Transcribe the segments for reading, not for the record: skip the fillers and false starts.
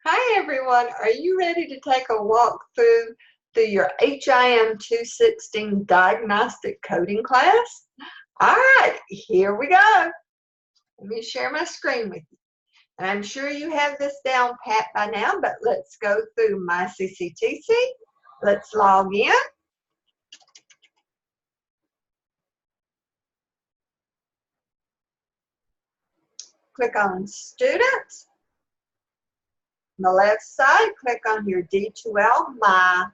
Hi everyone, are you ready to take a walk through your HIM 216 diagnostic coding class? All right, here we go. Let me share my screen with you. And I'm sure you have this down pat by now, but let's go through my CCTC. Let's log in. Click on Students. On the left side, click on your D2L My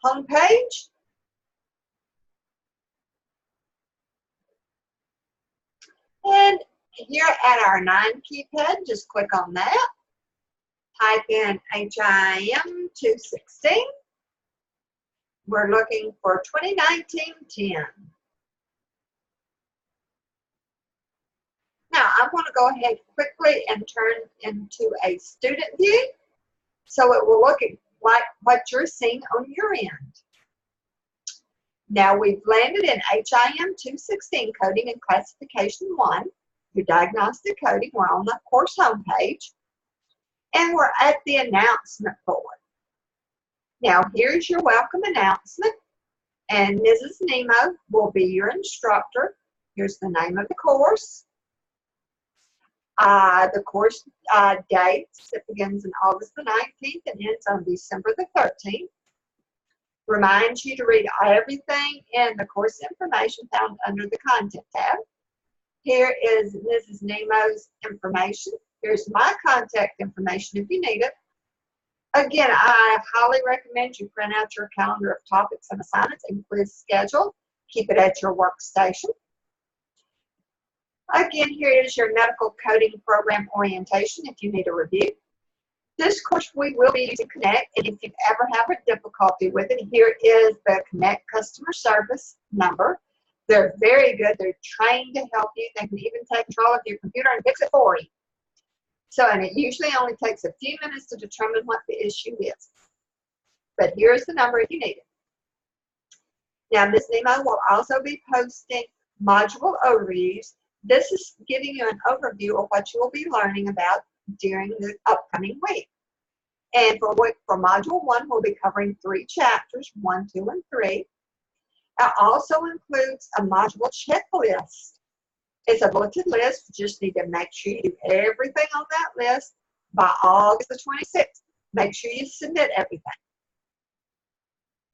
homepage. And here at our 9 keypad, just click on that. Type in HIM 216. We're looking for 2019-10. Now, I'm going to go ahead quickly and turn into a student view so it will look like what you're seeing on your end. Now, we've landed in HIM 216 Coding and Classification 1, your diagnostic coding. We're on the course homepage, and we're at the announcement board. Now, here's your welcome announcement, and Mrs. Nemo will be your instructor. Here's the name of the course. The course dates, it begins on August the 19th and ends on December the 13th. Reminds you to read everything in the course information found under the Content tab. Here is Mrs. Nemo's information. Here's my contact information if you need it. Again, I highly recommend you print out your calendar of topics and assignments and quiz schedule. Keep it at your workstation. Again, here is your medical coding program orientation if you need a review. This course we will be using Connect, and if you ever have a difficulty with it, here is the Connect customer service number. They're very good. They're trained to help you. They can even take control of your computer and fix it for you. So, and it usually only takes a few minutes to determine what the issue is. But here's the number if you need it. Now, Ms. Nemo will also be posting module overviews. This is giving you an overview of what you will be learning about during the upcoming week. And for Module 1, we'll be covering 3 chapters, 1, 2, and 3. It also includes a module checklist. It's a bulleted list. You just need to make sure you do everything on that list by August the 26th. Make sure you submit everything.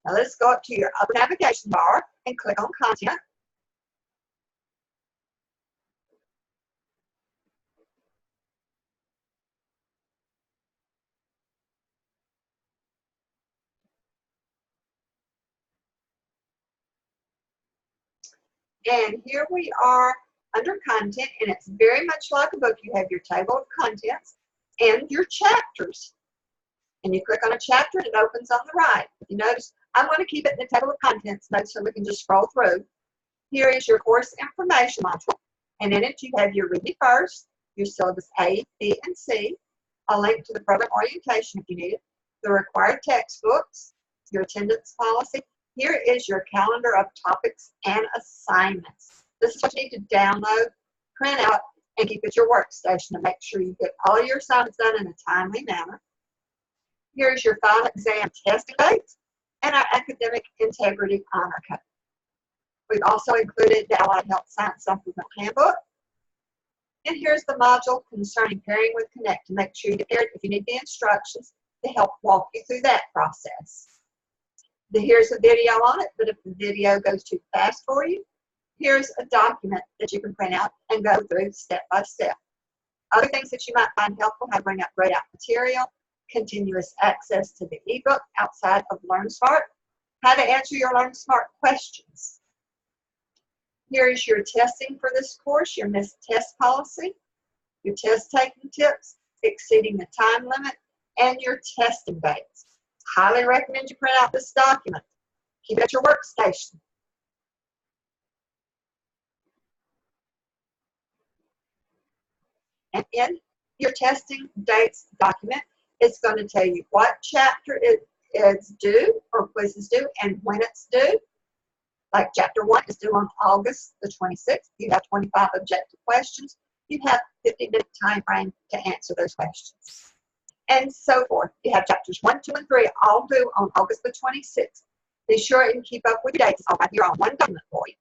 Now let's go up to your upper navigation bar and click on Content. And here we are under Content, and it's very much like a book. You have your table of contents and your chapters. And you click on a chapter and it opens on the right. If you notice, I'm going to keep it in the table of contents mode so we can just scroll through. Here is your course information module. And in it you have your Read Me First, your syllabus A, B, and C, a link to the program orientation if you need it, the required textbooks, your attendance policy. Here is your calendar of topics and assignments. This is what you need to download, print out, and keep at your workstation to make sure you get all your assignments done in a timely manner. Here's your final exam testing dates and our academic integrity honor code. We've also included the Allied Health Science Supplement Handbook. And here's the module concerning pairing with Connect to make sure you get paired if you need the instructions to help walk you through that process. Here's a video on it, but if the video goes too fast for you, here's a document that you can print out and go through step by step. Other things that you might find helpful: how to bring up grayed out material, continuous access to the ebook outside of LearnSmart, how to answer your LearnSmart questions. Here is your testing for this course, your missed test policy, your test taking tips, exceeding the time limit, and your testing dates. Highly recommend you print out this document. Keep it at your workstation. And in your testing dates document, it's going to tell you what chapter is due or quiz is due and when it's due. Like chapter 1 is due on August the 26th. You have 25 objective questions. You have 50-minute time frame to answer those questions. and so forth. You have chapters 1, 2, and 3 all due on August the 26th. Be sure and keep up with your dates. I'll write here on one document for you.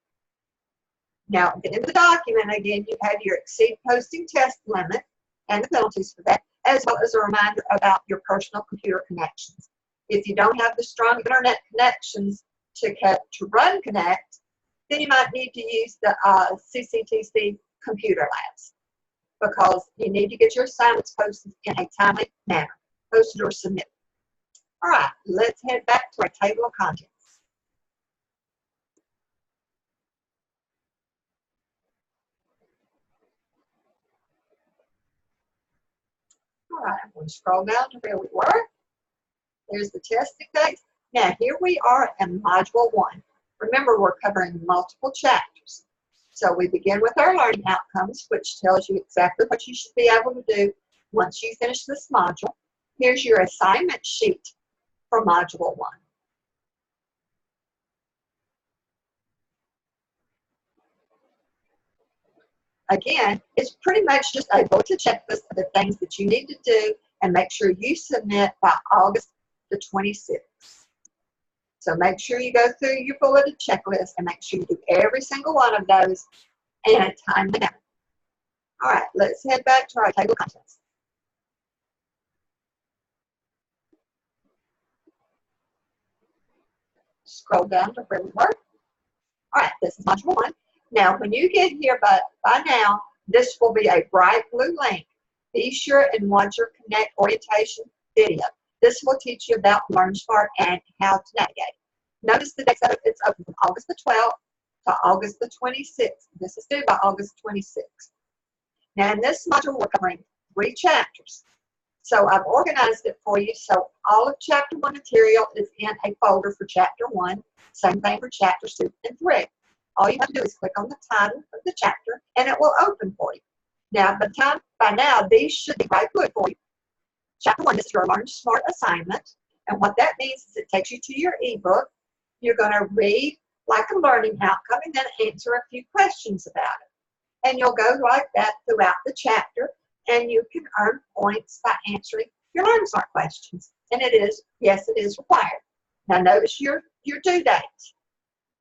Now, at the end of the document, again, you have your exceed posting test limit and the penalties for that, as well as a reminder about your personal computer connections. If you don't have the strong internet connections to run Connect, then you might need to use the CCTC computer labs, because you need to get your assignments posted in a timely manner, posted or submitted. All right, let's head back to our table of contents. All right, I'm going to scroll down to where we were. There's the testing dates. Now, here we are in Module 1. Remember, we're covering multiple chapters. So we begin with our learning outcomes, which tells you exactly what you should be able to do once you finish this module. Here's your assignment sheet for Module 1. Again, it's pretty much just a bulleted checklist of the things that you need to do and make sure you submit by August the 26th. So make sure you go through your bulleted checklist and make sure you do every single one of those in a timely manner. All right, let's head back to our table of contents. Scroll down to where we were. All right, this is Module 1. Now, when you get here by now, this will be a bright blue link. Be sure and watch your Connect orientation video. This will teach you about LearnSmart and how to navigate. Notice the dates that it's open from August the 12th to August the 26th. This is due by August 26th. Now, in this module, we're covering 3 chapters. So I've organized it for you. So all of Chapter 1 material is in a folder for Chapter 1. Same thing for Chapters 2 and 3. All you have to do is click on the title of the chapter, and it will open for you. Now, by now, these should be right good for you. Chapter 1 is your LearnSmart assignment. And what that means is it takes you to your ebook. You're going to read like a learning outcome and then answer a few questions about it. And you'll go like that throughout the chapter, and you can earn points by answering your LearnSmart questions. And yes, it is required. Now notice your due date.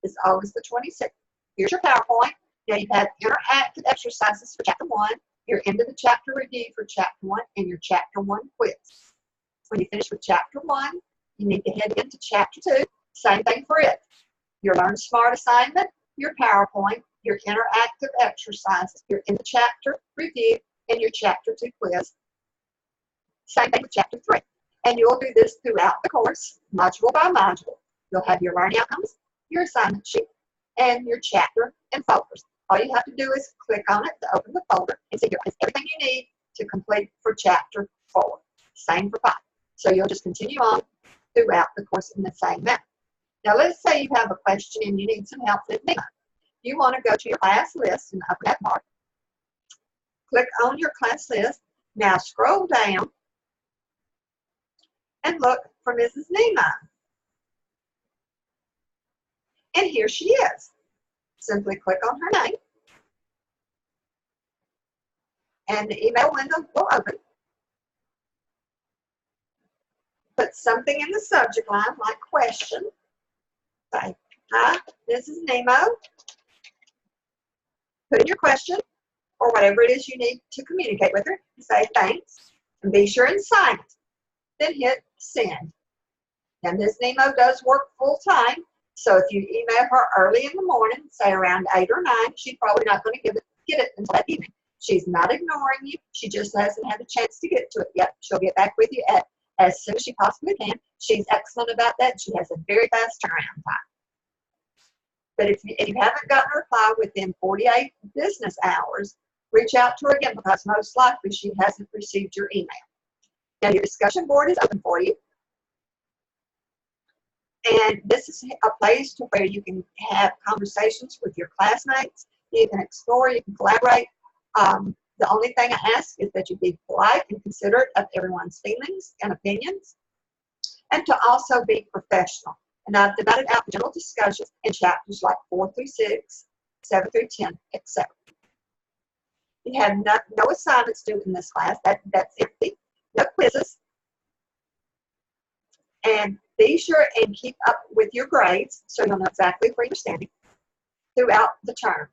It's August the 26th. Here's your PowerPoint. Now you have interactive exercises for Chapter 1, your end of the chapter review for Chapter 1, and your Chapter 1 quiz. When you finish with Chapter 1, you need to head into Chapter 2. Same thing for it. Your LearnSmart assignment, your PowerPoint, your interactive exercises, your end of chapter review, and your Chapter 2 quiz. Same thing with Chapter 3. And you'll do this throughout the course, module by module. You'll have your learning outcomes, your assignment sheet, and your chapter and folders. All you have to do is click on it to open the folder and see it's everything you need to complete for Chapter 4. Same for 5. So you'll just continue on throughout the course in the same manner. Now let's say you have a question and you need some help with NEMO. You want to go to your class list and open that bar. Click on your class list. Now scroll down and look for Mrs. Nemo. And here she is. Simply click on her name. And the email window will open. Put something in the subject line like question. Say, hi, this is Nemo. Put in your question or whatever it is you need to communicate with her. Say thanks and be sure and sign it. Then hit send. Now Ms. Nemo does work full time. So if you email her early in the morning, say around 8 or 9, she's probably not going to get it until that evening. She's not ignoring you. She just hasn't had a chance to get to it yet. She'll get back with you as soon as she possibly can. She's excellent about that. She has a very fast turnaround time. But if you haven't gotten a reply within 48 business hours, reach out to her again, because most likely she hasn't received your email. Now your discussion board is open for you. And this is a place to where you can have conversations with your classmates. You can explore, you can collaborate. The only thing I ask is that you be polite and considerate of everyone's feelings and opinions, and to also be professional. And I've divided out general discussions in chapters like 4 through 6, 7 through 10, etc. You have no assignments due in this class. That's empty. No quizzes. Be sure and keep up with your grades so you'll know exactly where you're standing throughout the term.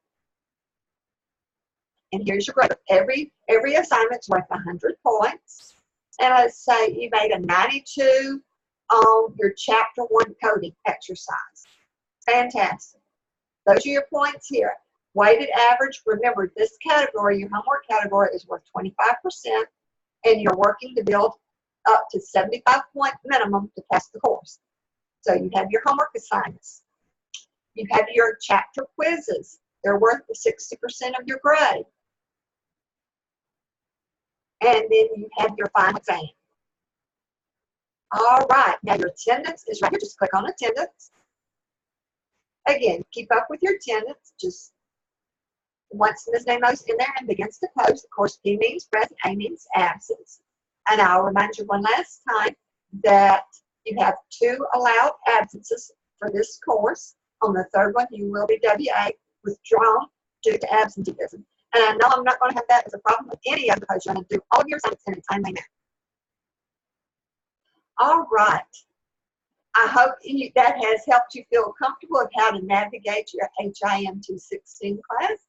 And here's your grade. Every assignment's worth 100 points. And let's say you made a 92 on your Chapter 1 coding exercise. Fantastic. Those are your points here. Weighted average, remember this category, your homework category, is worth 25%, and you're working to build up to 75-point minimum to pass the course. So you have your homework assignments. You have your chapter quizzes. They're worth the 60% of your grade. And then you have your final exam. All right, now your attendance is right here. Just click on attendance. Again, keep up with your attendance. Just once Ms. Nemo's in there and begins to post, of course, P means present, A means absence. And I'll remind you one last time that you have 2 allowed absences for this course. On the 3rd one, you will be WA, withdrawn due to absenteeism. And I know I'm not going to have that as a problem with any of them because you're going to do all of your assignments in a timely manner. All right. I hope that has helped you feel comfortable of how to navigate your HIM 216 class.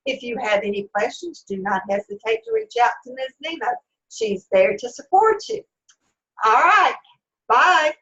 If you have any questions, do not hesitate to reach out to Ms. Nemo. She's there to support you. All right. Bye.